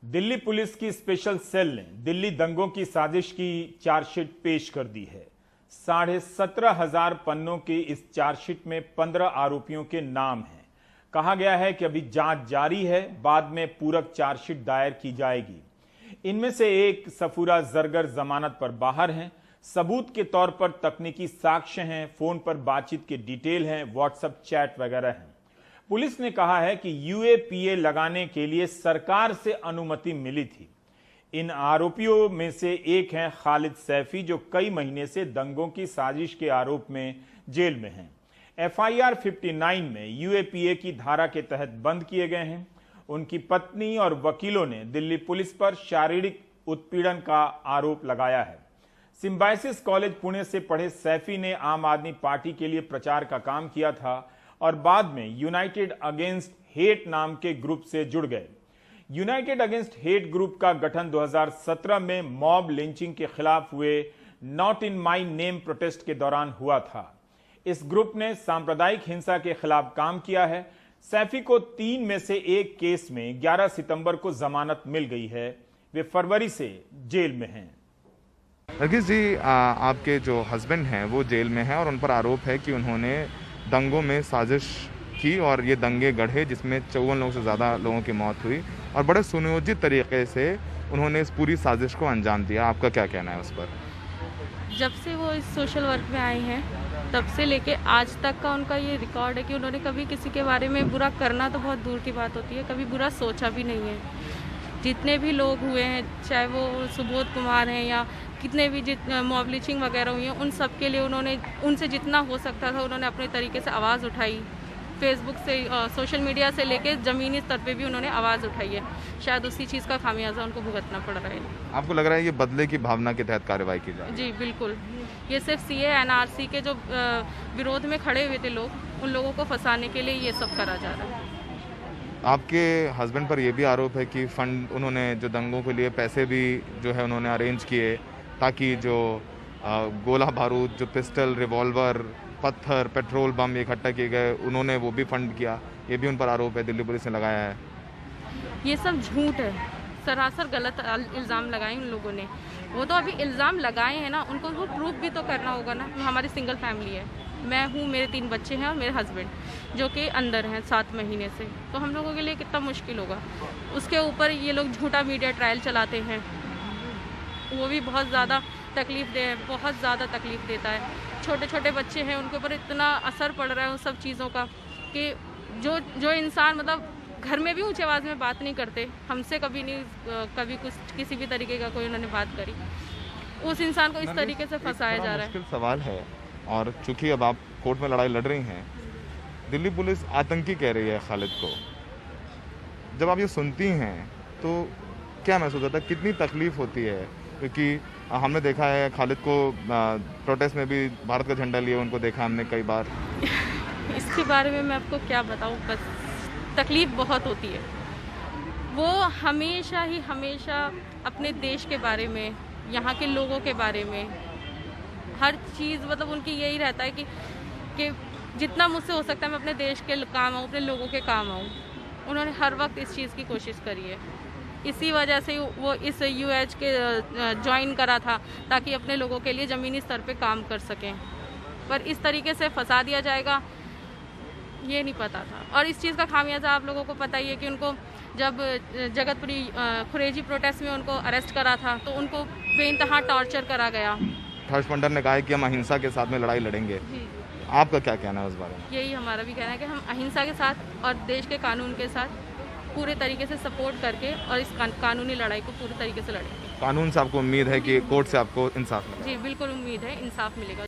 Delhi police की special cell ने दिल्ली दंगों की साजिश की चार्जशीट पेश कर दी है। 17,500 पन्नों की इस चार्जशीट में 15 आरोपियों के नाम हैं। कहा गया है कि अभी जांच जारी है, बाद में पूरक चार्जशीट दायर की जाएगी। इनमें से एक सफूरा जरगर जमानत पर बाहर हैं। सबूत के तौर पर तकनीकी साक्ष्य हैं, फोन पर बातचीत के डिटेल हैं, व्हाट्सएप चैट वगैरह हैं। पुलिस ने कहा है कि यूएपीए लगाने के लिए सरकार से अनुमति मिली थी। इन आरोपियों में से एक हैं खालिद सैफी, जो कई महीने से दंगों की साजिश के आरोप में जेल में हैं। एफआईआर 59 में यूएपीए की धारा के तहत बंद किए गए हैं। उनकी पत्नी और वकीलों ने दिल्ली पुलिस पर शारीरिक उत्पीड़न का आरोप लगाया है। सिम्बायोसिस कॉलेज पुणे से पढ़े सैफी ने आम आदमी पार्टी के लिए प्रचार का काम किया था और बाद में यूनाइटेड अगेंस्ट हेट नाम के ग्रुप से जुड़ गए। यूनाइटेड अगेंस्ट हेट ग्रुप का गठन 2017 में मॉब लिंचिंग के खिलाफ हुए not in my name protest के दौरान हुआ था। इस ग्रुप ने सांप्रदायिक हिंसा के खिलाफ काम किया है। सैफी को 3 में से एक केस में 11 सितंबर को जमानत मिल गई है। वे फरवरी से जेल में हैं। नरगिस जी, आपके जो हस्बैंड हैं वो जेल में हैं और उन पर आरोप है कि उन्होंने दंगों में साजिश की और ये दंगे गढ़े जिसमें 54 लोगों से ज़्यादा लोगों की मौत हुई और बड़े सुनियोजित तरीके से उन्होंने इस पूरी साजिश को अंजाम दिया। आपका क्या कहना है उस पर? जब से वो इस सोशल वर्क में आए हैं तब से लेके आज तक का उनका ये रिकॉर्ड है कि उन्होंने कभी किसी के बारे में बुरा करना तो बहुत दूर की बात होती है, कभी बुरा सोचा भी नहीं है। जितने भी लोग हुए हैं, चाहे वो सुबोध कुमार हैं या कितने भी मॉब लिंचिंग वगैरह हुई हैं, उन सब के लिए उन्होंने उनसे जितना हो सकता था उन्होंने अपने तरीके से आवाज़ उठाई। फेसबुक से सोशल मीडिया से लेके ज़मीनी स्तर पे भी उन्होंने आवाज़ उठाई है। शायद उसी चीज़ का खामियाजा उनको भुगतना पड़ रहा है। आपको लग रहा है ये बदले की भावना के तहत कार्रवाई की जाए? जी बिल्कुल, ये सिर्फ सीए एनआरसी के जो विरोध में खड़े हुए थे लोग, उन लोगों को फंसाने के लिए ये सब करा जा रहा है। आपके हस्बैंड पर यह भी आरोप है कि फंड उन्होंने जो दंगों के लिए पैसे भी जो है उन्होंने अरेंज किए ताकि जो गोला बारूद, जो पिस्टल, रिवॉल्वर, पत्थर, पेट्रोल बम इकट्ठा किए गए, उन्होंने वो भी फंड किया। ये भी उन पर आरोप है, दिल्ली पुलिस ने लगाया है। ये सब झूठ है, सरासर गलत इल्ज़ाम लगाए उन लोगों ने। वो तो अभी इल्ज़ाम लगाए हैं ना, उनको वो प्रूफ भी तो करना होगा ना। हमारी सिंगल फैमिली है, मैं हूँ, मेरे 3 बच्चे हैं और मेरे हस्बैंड जो कि अंदर हैं 7 महीने से। तो हम लोगों के लिए कितना मुश्किल होगा। उसके ऊपर ये लोग झूठा मीडिया ट्रायल चलाते हैं, वो भी बहुत ज़्यादा बहुत ज़्यादा तकलीफ़ देता है। छोटे छोटे बच्चे हैं, उनके ऊपर इतना असर पड़ रहा है उन सब चीज़ों का कि जो इंसान मतलब घर में भी ऊंची आवाज़ में बात नहीं करते, हमसे कभी कुछ किसी भी तरीके का कोई उन्होंने बात करी, उस इंसान को इस तरीके से फंसाया जा रहा है। मुश्किल सवाल है और चूंकि अब आप कोर्ट में लड़ाई लड़ रही हैं, दिल्ली पुलिस आतंकी कह रही है खालिद को। जब आप ये सुनती हैं तो क्या महसूस होता है, कितनी तकलीफ होती है? क्योंकि हमने देखा है खालिद को प्रोटेस्ट में भी भारत का झंडा लिए उनको देखा हमने कई बार। इसके बारे में मैं आपको क्या बताऊं, बस तकलीफ बहुत होती है। वो हमेशा अपने देश के बारे में, यहाँ के लोगों के बारे में, हर चीज़ मतलब उनकी यही रहता है कि जितना मुझसे हो सकता है मैं अपने देश के काम आऊँ, अपने लोगों के काम आऊँ। उन्होंने हर वक्त इस चीज़ की कोशिश करी है। इसी वजह से वो इस यूएच के ज्वाइन करा था ताकि अपने लोगों के लिए ज़मीनी स्तर पे काम कर सकें। पर इस तरीके से फंसा दिया जाएगा ये नहीं पता था। और इस चीज़ का खामियाजा आप लोगों को पता ही है कि उनको जब जगतपुरी खुरेजी प्रोटेस्ट में उनको अरेस्ट करा था तो उनको बेइंतहा टॉर्चर करा गया। हर्ष मंडल ने कहा है कि हम अहिंसा के साथ में लड़ाई लड़ेंगे। आपका क्या कहना है उस बारे में? यही हमारा भी कहना है कि हम अहिंसा के साथ और देश के कानून के साथ पूरे तरीके से सपोर्ट करके और इस कानूनी लड़ाई को पूरे तरीके से लड़ेंगे। कानून से आपको उम्मीद है कि कोर्ट से आपको इंसाफ मिलेगा? जी बिल्कुल उम्मीद है, इंसाफ मिलेगा।